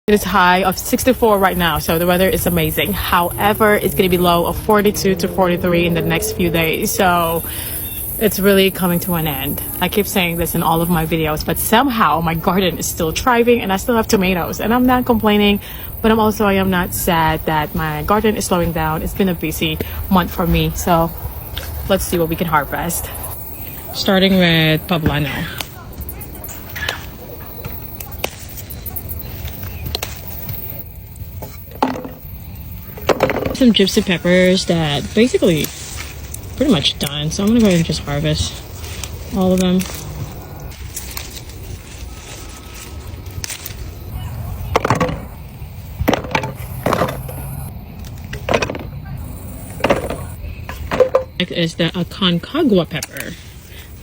It is high of 64 right now, so the weather is amazing. However, it's going to be low of 42 to 43 in the next few days, so it's really coming to an end. I keep saying this in all of my videos, but somehow my garden is still thriving and I still have tomatoes, and I'm not complaining, but I am not sad that my garden is slowing down. It's been a busy month for me, so let's see what we can harvest. Starting with poblano. Some gypsy peppers that basically pretty much done, so I'm gonna go ahead and just harvest all of them. Next is the Aconcagua pepper.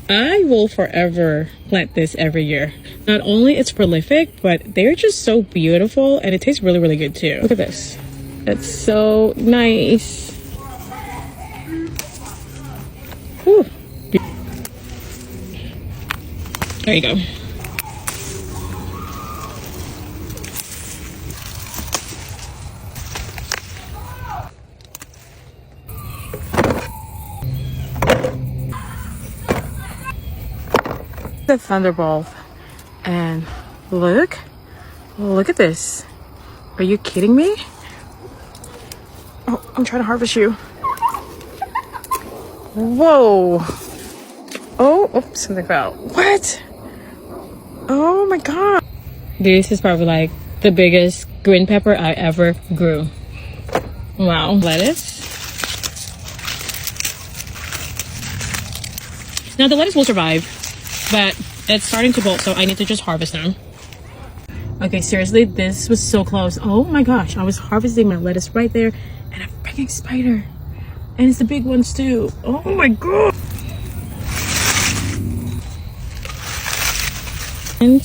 I will forever plant this every year. Not only it's prolific, but they're just so beautiful and it tastes really good too. Look at this. It's so nice. Whew. There you go. The Thunderbolt, and look at this. Are you kidding me? Oh, I'm trying to harvest you. Whoa. Oh, oops, something fell. What? Oh my god. This is probably like the biggest green pepper I ever grew. Wow. Lettuce. Now the lettuce will survive, but it's starting to bolt, so I need to just harvest them. Okay, seriously, this was so close. Oh my gosh, I was harvesting my lettuce right there, and a freaking spider. And it's the big ones too. Oh my god. And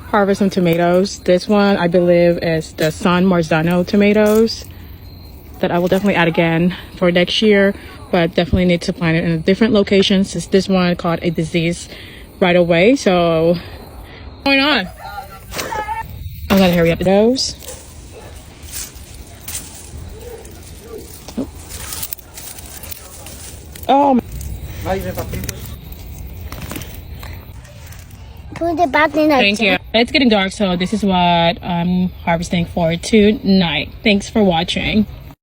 harvest some tomatoes. This one I believe is the San Marzano tomatoes that I will definitely add again for next year, but definitely need to plant it in a different location since this one caught a disease right away. So what's going on? I gotta hurry up those. Oh my. Put it back in. Thank you. It's getting dark, so this is what I'm harvesting for tonight. Thanks for watching.